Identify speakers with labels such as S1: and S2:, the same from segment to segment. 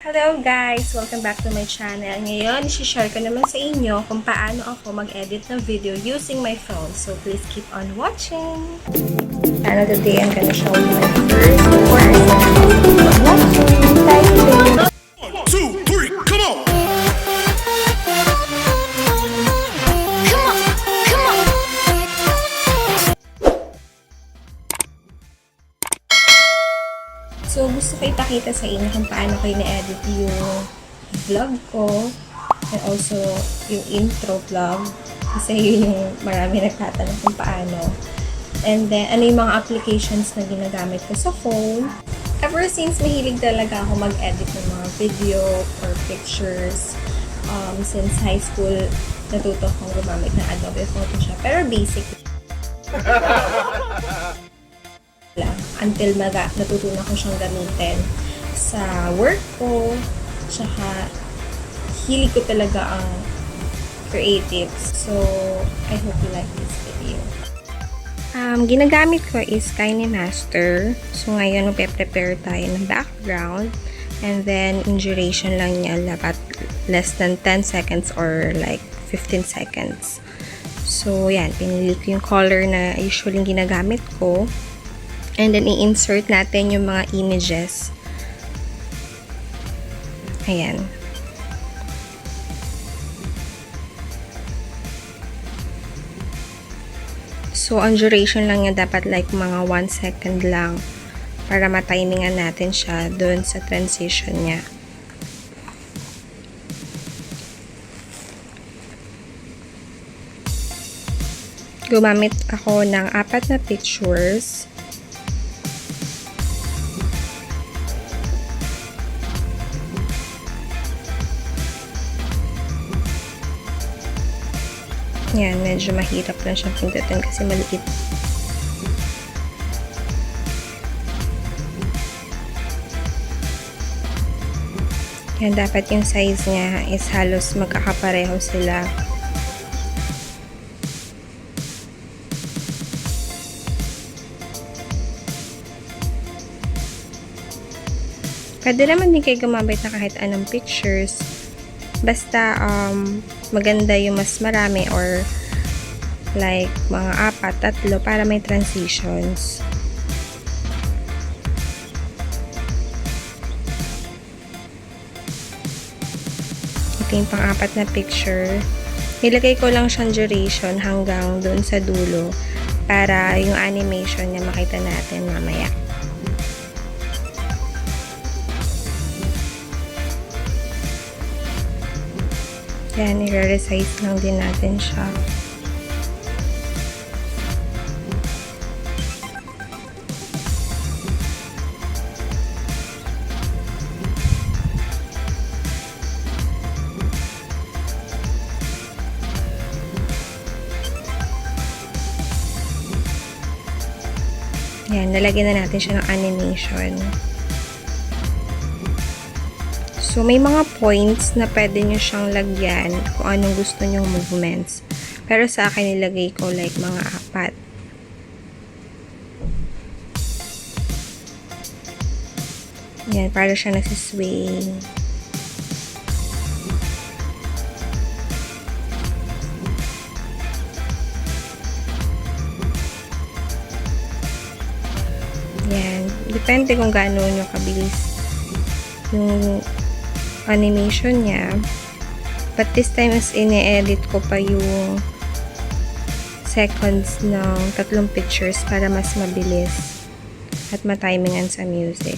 S1: Hello guys! Welcome back to my channel. Ngayon, i-share ko naman sa inyo kung paano ako mag-edit ng video using my phone. So, please keep on watching! And today, I'm gonna show you my first course. Keep on watching! Thank you!
S2: 1, 2, 3, come on!
S1: So, gusto ko ipakita sa inyo kung paano ko na-edit yung vlog ko and also yung intro vlog kasi yun yung marami nagtatanong kung paano. And then, ano yung mga applications na ginagamit ko sa phone. Ever since, mahilig talaga ako mag-edit ng mga video or pictures. Since high school, natuto akong gumamit ng Adobe Photoshop. Pero basic lang. Until natutunan ko siyang gamitin sa work ko. Tsaka, hilig ko talaga ang creative. So, I hope you like this video. Ginagamit ko is KineMaster. So, ngayon, magpe-prepare tayo ng background. And then, in duration lang niya, dapat less than 10 seconds or like 15 seconds. So, yan. Pinili ko yung color na usually ginagamit ko. And then, i-insert natin yung mga images. Ayan. So, ang duration lang niya dapat like mga 1 second lang para matimingan natin siya doon sa transition niya. Gumamit ako ng 4 na pictures. Yan, medyo mahirap lang siyang pindutin kasi maliit. Yan, dapat yung size niya is halos magkakapareho sila. Pwede naman din kayo gumamit na kahit anong pictures. Basta, maganda yung mas marami or like mga 4, 3 para may transitions. Ito yung pang-4 na picture. Nilagay ko lang siyang duration hanggang dun sa dulo para yung animation niya makita natin mamaya. Yan, i-resize lang din natin siya. Yan, nalagyan na natin siya ng animation. So, may mga points na pwede nyo siyang lagyan kung anong gusto nyong movements. Pero sa akin, nilagay ko like mga 4. Yan, para siya nagsisway. Yan, depende kung gaano nyo kabilis yung animation niya. But this time is ine-edit ko pa yung seconds ng 3 pictures para mas mabilis at matimingan sa music.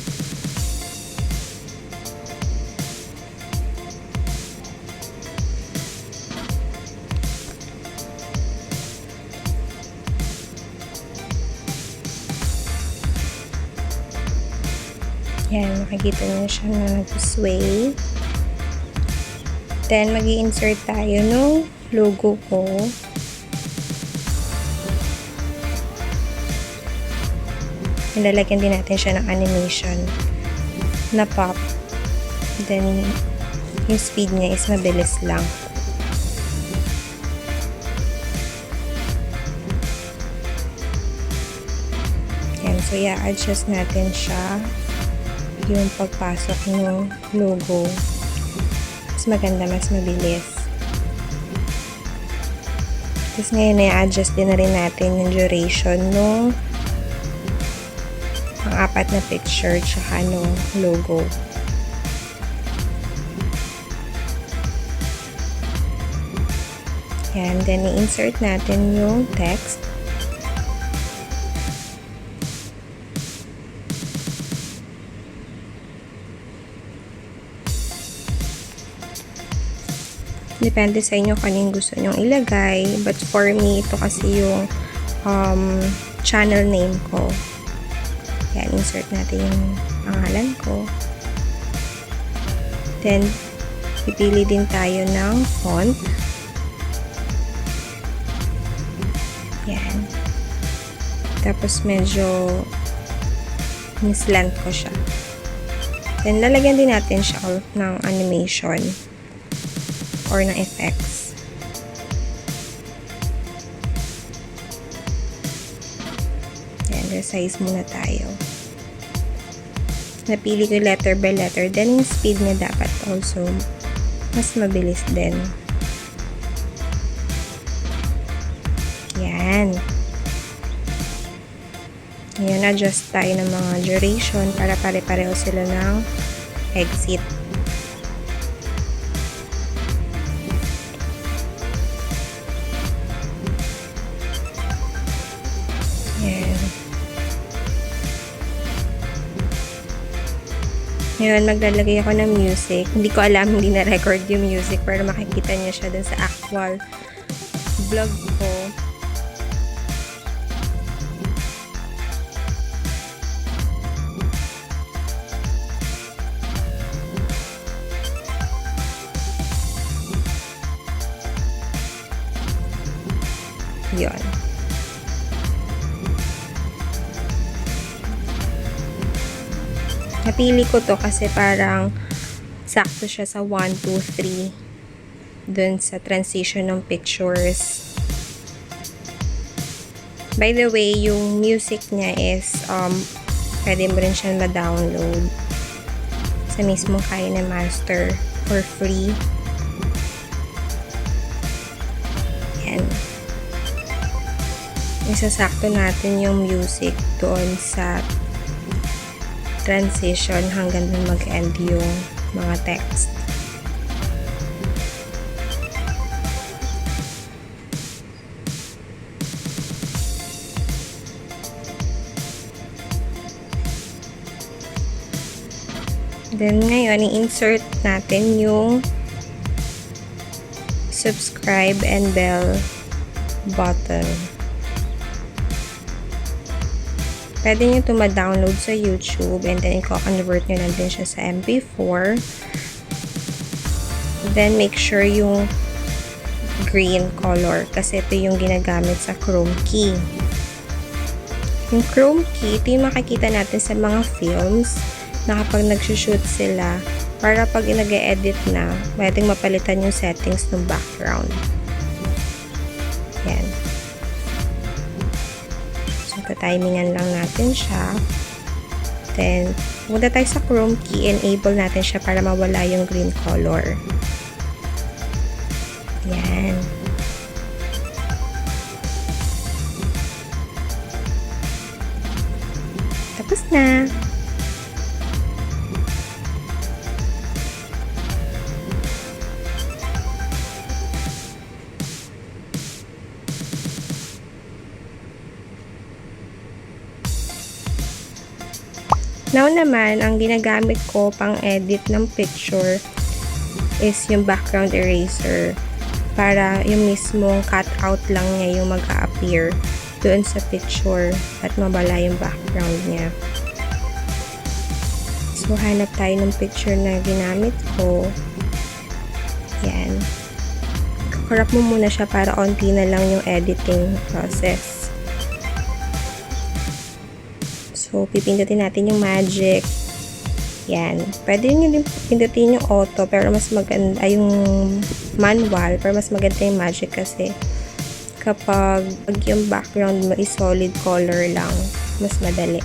S1: Yan, makikita nyo siya na nag-sway. Then, mag-i-insert tayo ng logo ko. Nilalagyan din natin siya ng animation na pop. Then, yung speed niya is mabilis lang. Yan, so i-adjust natin siya. yung pagpasok ng logo. Mas maganda, mas mabilis. Tapos ngayon, i-adjust din na rin natin yung duration nung pang-apat na picture tsaka nung logo. Yan, then i-insert natin yung text. Depende sa inyo kung anong gusto nyong ilagay. But for me, ito kasi yung channel name ko. Yan, insert natin yung pangalan ko. Then, pipili din tayo ng font. Yan. Tapos, medyo mislant ko siya. Then, lalagyan din natin siya ng animation or ng effects. Yan, resize muna tayo. Napili ko letter by letter. Then, yung speed niya dapat also mas mabilis din. Yan. Ngayon, adjust tayo ng mga duration para pare-pareho sila ng exit. Ngayon, maglalagay ako ng music. Hindi ko alam, hindi na-record yung music pero makikita niyo siya dun sa actual vlog ko. Yun. Napili ko to kasi parang sakto siya sa 1, 2, 3 dun sa transition ng pictures. By the way, yung music niya is pwede mo rin siya ma-download sa mismong Kaya Master for free. Yan. Isasakto natin yung music doon sa transition hanggang dun mag-end yung mga text. Then ngayon, i-insert natin yung subscribe and bell button. Pwede nyo ito ma-download sa YouTube and then i-convert nyo lang din siya sa MP4. Then make sure yung green color kasi ito yung ginagamit sa Chrome key. Yung Chrome key, ito yung makikita natin sa mga films na kapag nag-shoot sila para pag nag-edit na, pwedeng mapalitan yung settings ng background. Yan. Timingan lang natin siya. Then, punta tayo sa Chrome key, enable natin siya para mawala yung green color. Yan. Tapos na. Now naman, ang ginagamit ko pang edit ng picture is yung background eraser para yung mismong cutout lang niya yung mag-a-appear doon sa picture at mabala yung background niya. So, hanap tayo ng picture na ginamit ko. Yan. Kakurap mo muna siya para onti na lang yung editing process. So, pipindutin natin yung magic. Yan. Pwede nyo din pindutin yung auto, pero mas maganda, yung manual, pero mas maganda yung magic kasi kapag yung background mo is solid color lang, mas madali.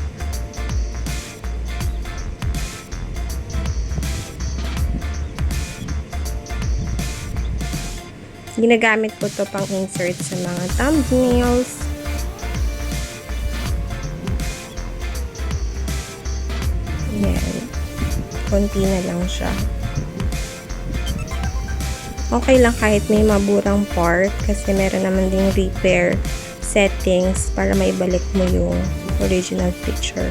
S1: Ginagamit ko to pang insert sa mga thumbnails. Yan. Konti na lang siya. Okay lang kahit may maburang part kasi meron naman ding repair settings para maibalik mo yung original picture.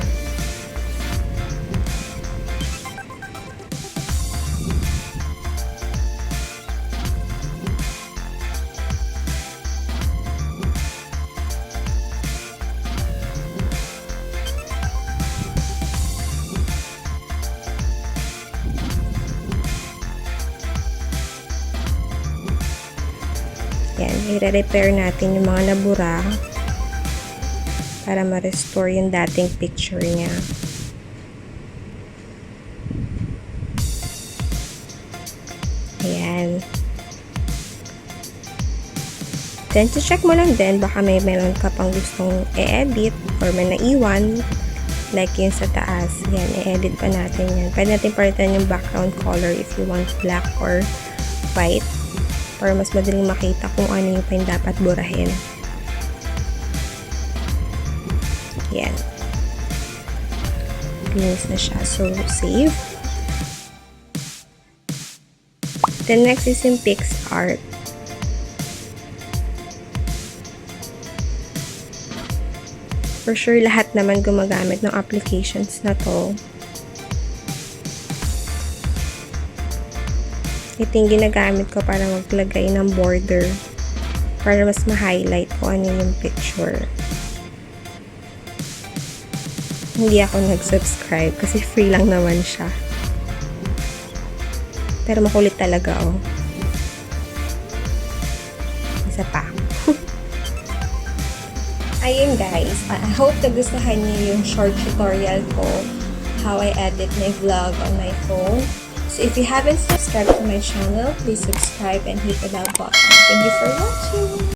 S1: Yan, i-repair natin yung mga nabura para ma-restore yung dating picture niya. Ayan. Then, check mo lang din, baka meron ka pang gustong i-edit or may naiwan, like yung sa taas. Yan, i-edit pa natin yan. Pwede natin palitan yung background color if you want black or white. Para mas madaling makita kung ano yung pa yung dapat burahin. Yan. Linis na siya. So, save. Then, next is yung Pics art. For sure, lahat naman gumagamit ng applications na to. Ito yung ginagamit ko para maglagay ng border para mas ma-highlight kung ano yung picture. Hindi ako nag-subscribe kasi free lang naman siya. Pero makulit talaga, oh. Isa pa. Ayun guys, I hope nagustuhan niyo yung short tutorial ko how I edit my vlog on my phone. So if you haven't subscribed to my channel, please subscribe and hit the bell button. Thank you for watching!